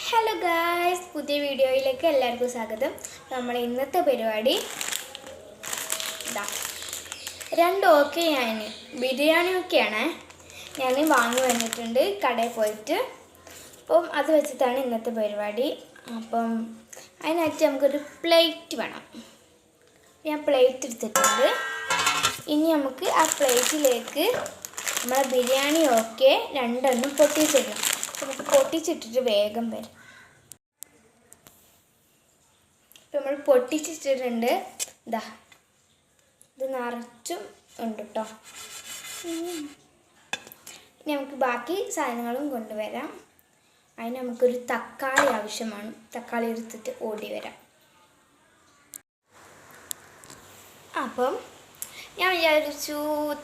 Hello guys, പുതിയ വീഡിയോയിലേക്ക് എല്ലാവർക്കും സ്വാഗതം. നമ്മൾ ഇന്നത്തെ പരിപാടി ഞാൻ ബിരിയാണി ഒക്കെയാണ് ഞാൻ വാങ്ങി വന്നിട്ടുണ്ട് കടയിൽ പോയിട്ട്. അപ്പം അത് വെച്ചിട്ടാണ് ഇന്നത്തെ പരിപാടി. അപ്പം അതിനായിട്ട് നമുക്കൊരു പ്ലേറ്റ് വേണം. ഞാൻ പ്ലേറ്റ് എടുത്തിട്ടുണ്ട്. ഇനി നമുക്ക് ആ പ്ലേറ്റിലേക്ക് നമ്മളെ ബിരിയാണി ഒക്കെ രണ്ടെണ്ണം പൊട്ടിച്ചിടണം. നമുക്ക് പൊട്ടിച്ചിട്ടിട്ട് വേഗം വരും. ഇപ്പം നമ്മൾ പൊട്ടിച്ചിട്ടിട്ടുണ്ട്. ഇത് നിറച്ചും ഉണ്ട് കേട്ടോ. ഇനി നമുക്ക് ബാക്കി സാധനങ്ങളും കൊണ്ടുവരാം. അതിന് നമുക്കൊരു തക്കാളി ആവശ്യമാണ്. തക്കാളി എടുത്തിട്ട് ഓടി വരാം. അപ്പം ഞാൻ വിചാരിച്ചു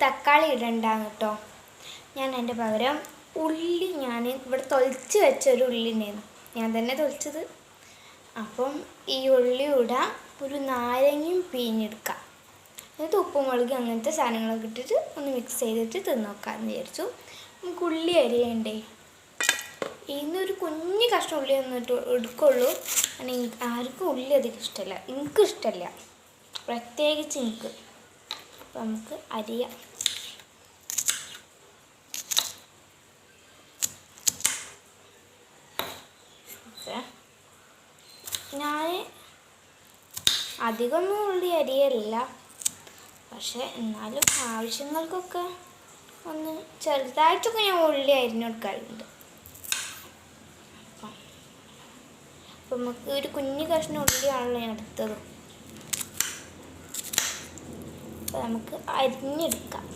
തക്കാളി ഇടണ്ടാന്ന് കേട്ടോ. ഞാൻ അതിൻ്റെ പകരം ഉള്ളി ഞാൻ ഇവിടെ തൊലിച്ച് വെച്ചൊരു ഉള്ളിനായിരുന്നു ഞാൻ തന്നെ തൊലിച്ചത്. അപ്പം ഈ ഉള്ളി ഇടാം, ഒരു നാരങ്ങയും പിഴിഞ്ഞെടുക്കാം. എന്നിട്ട് ഉപ്പും മുളക് അങ്ങനത്തെ സാധനങ്ങളൊക്കെ ഇട്ടിട്ട് ഒന്ന് മിക്സ് ചെയ്തിട്ട് തിന്നോക്കാമെന്ന് വിചാരിച്ചു. നമുക്ക് ഉള്ളി അരിയണ്ടേ. ഇന്നൊരു കുഞ്ഞ് കഷ്ണം ഉള്ളി വന്നിട്ട് എടുക്കുള്ളൂ. ആർക്കും ഉള്ളി അധികം ഇഷ്ടമല്ല, എനിക്കും ഇഷ്ടമല്ല, പ്രത്യേകിച്ച് എനിക്ക്. അപ്പം നമുക്ക് അരിയാം. ഞാൻ അധികമൊന്നും ഉള്ളി അരിയല്ല, പക്ഷെ എന്നാലും ആവശ്യങ്ങൾക്കൊക്കെ ഒന്ന് ചെറുതായിട്ടൊക്കെ ഞാൻ ഉള്ളി അരിഞ്ഞെടുക്കാറുണ്ട്. അപ്പം നമുക്ക് ഒരു കുഞ്ഞു കഷ്ണം ഉള്ളിയാണല്ലോ ഞാൻ എടുത്തത്. അപ്പം നമുക്ക് അരിഞ്ഞെടുക്കാം.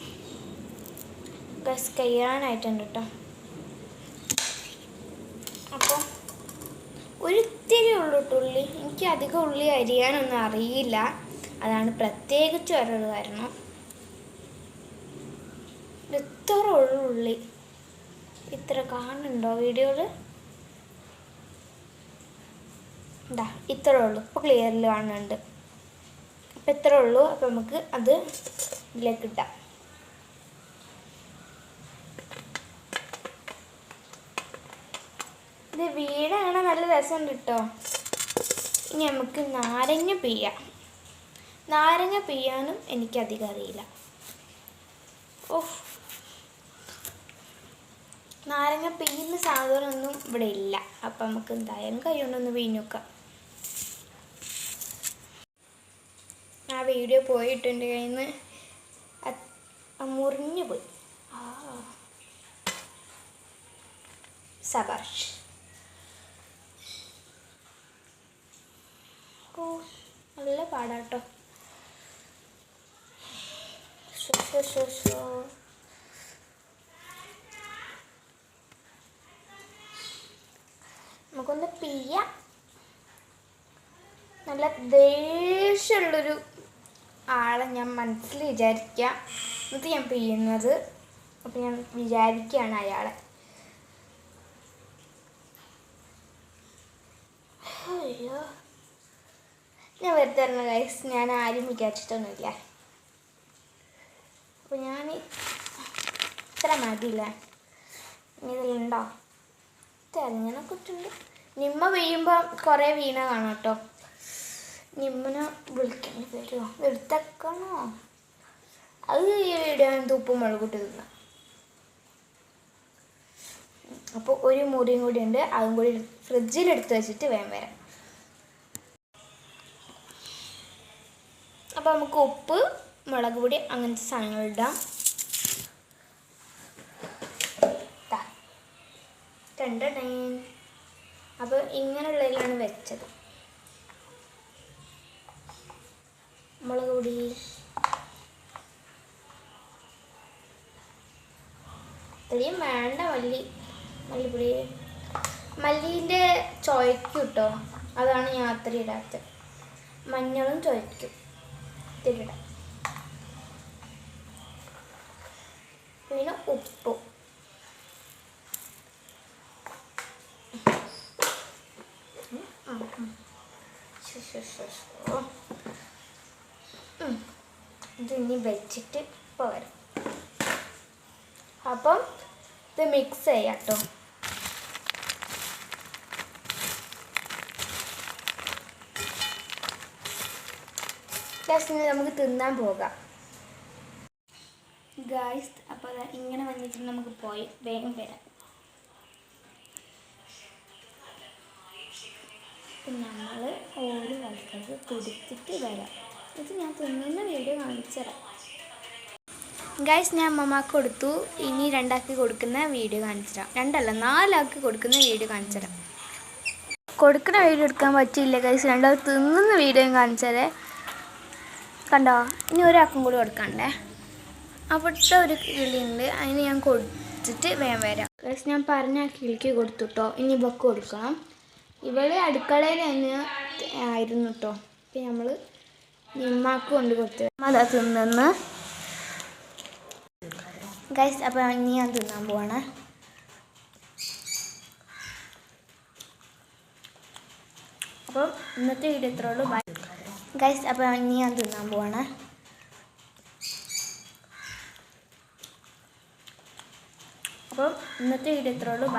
കഴിയാനായിട്ടുണ്ട് കേട്ടോ. അപ്പോൾ ഒരിത്തിരി ഉള്ളൂ ഉള്ളി. എനിക്ക് അധികം ഉള്ളി അരിയാനൊന്നും അറിയില്ല, അതാണ് പ്രത്യേകിച്ച് ഒരൊരു കാരണം. ഇത്ര ഉള്ളു ഉള്ളി. ഇത്ര കാണുന്നുണ്ടോ വീഡിയോയിൽ? ഇത്ര ഉള്ളൂ. ഇപ്പോൾ ക്ലിയറിൽ കാണുന്നുണ്ട്. അപ്പം ഇത്ര ഉള്ളൂ. അപ്പം നമുക്ക് അത് ഇതിലേക്ക് ഇടാം. ഇത് വീടാണ്, നല്ല രസമുണ്ട് കേട്ടോ. ഇനി നമുക്ക് നാരങ്ങ പിഴിയാം. നാരങ്ങ പിഴിയാനും എനിക്കധികം അറിയില്ല. നാരങ്ങ പിഴിയുന്ന സാധനമൊന്നും ഇവിടെ ഇല്ല. അപ്പം നമുക്ക് എന്തായാലും കൈ കൊണ്ടൊന്ന് പിഴിഞ്ഞ് നോക്കാം. ആ വീഡിയോ പോയിട്ടുണ്ട്, കയ്യിൽ നിന്ന് മുറിഞ്ഞു പോയി. സബാഷ്. നല്ല പാടാട്ടോ. നമുക്കൊന്ന് പിഴിയാം. നല്ല ദേഷ്യമുള്ളൊരു ആളെ ഞാൻ മനസ്സിൽ വിചാരിക്കുക. എന്നിട്ട് ഞാൻ പിഴിയുന്നത്. അപ്പം ഞാൻ വിചാരിക്കുകയാണ് അയാളെ. അയ്യോ, ഞാൻ വെറുതെ പറഞ്ഞ ഗൈസ്, ഞാൻ ആരും വിചാരിച്ചിട്ടൊന്നുമില്ല. അപ്പോൾ ഞാൻ ഇത്ര മതിയില്ലേ. ഇതിലുണ്ടോ? തെരഞ്ഞനെ കുറ്റുണ്ട്. നിമ്മ വീഴുമ്പോൾ കുറേ വീണ കാണാം കേട്ടോ. നിമ്മനെ വിളിക്കേണ്ടി വരുമോ? എടുത്തേക്കണോ? അത് ഈ വീഡിയോ ഉപ്പും മുളകിട്ട് തിന്നാം. അപ്പോൾ ഒരു മുറിയും കൂടി ഉണ്ട്, അതും കൂടി ഫ്രിഡ്ജിലെടുത്ത് വെച്ചിട്ട് വേഗം വരാം. അപ്പോൾ നമുക്ക് ഉപ്പ്, മുളക് പൊടി അങ്ങനത്തെ സാധനങ്ങൾ ഇടാം. അപ്പോൾ ഇങ്ങനെയുള്ളതിലാണ് വെച്ചത്. മുളക് പൊടി, ഇത്രയും വേണ്ട. മല്ലിപ്പൊടി, മല്ലീൻ്റെ ചുവയ്ക്കും കേട്ടോ, അതാണ് ഞാൻ അത്ര ഇടാത്തത്. മഞ്ഞളും ചുവയ്ക്കും ഇത്തിരി ഇടാം. പിന്നെ ഉപ്പും. ഇത് ഇനി വെച്ചിട്ട് പോരാം. അപ്പം ഇത് മിക്സ് ചെയ്യാം കേട്ടോ. ജസ്റ്റ് നമുക്ക് തിന്നാൻ പോകാം ഗായ്സ്. അപ്പോൾ ഇങ്ങനെ വന്നിട്ട് നമുക്ക് പോയി വേഗം വരാം. നമ്മൾ ഓരോ ആൾക്കാർക്ക് കൊടുത്തിട്ട് വരാം. ഇത് ഞാൻ തിന്നുന്ന വീഡിയോ കാണിച്ചു തരാം ഗായ്സ്. ഞാൻ അമ്മമാർക്ക് കൊടുത്തു. ഇനി 2 ആൾക്ക് കൊടുക്കുന്ന വീഡിയോ കാണിച്ചു തരാം. 2 അല്ല 4 ആൾക്ക് കൊടുക്കുന്ന വീഡിയോ കാണിച്ചു തരാം. കൊടുക്കുന്ന വീഡിയോ എടുക്കാൻ പറ്റിയില്ല ഗായ്സ്. 2 ആൾ തിന്നുന്ന വീഡിയോ കാണിച്ചു തരാം. കണ്ടോ? ഇനി ഒരാൾക്കും കൂടി കൊടുക്കണ്ടേ. അവിടുത്തെ ഒരു കിളിയുണ്ട്, അതിന് ഞാൻ കൊടുത്തിട്ട് വേഗം വരാം ഗായ്സ്. ഞാൻ പറഞ്ഞ ആ കിളിക്ക് കൊടുത്തു കേട്ടോ. ഇനി ഇവക്ക് കൊടുക്കണം. ഇവള് അടുക്കളയിൽ തന്നെ ആയിരുന്നു കേട്ടോ. അപ്പം നമ്മൾ നിമ്മാക്ക് കൊണ്ട് കൊടുത്തു. അതാ തിന്നു ഗൈസ്. അപ്പോൾ ഇനി ഞാൻ തിന്നാൻ പോവാണ്. അപ്പോൾ ഇന്നത്തെ വീഡിയോ ഇത്രേ ഉള്ളൂ. Bye guys. അപ്പോൾ ഇനി ഞാൻ തിന്നാൻ പോവാണ്. അപ്പോൾ ഇന്നത്തെ വീഡിയോ ഇത്രേ ഉള്ളൂ. ബൈ.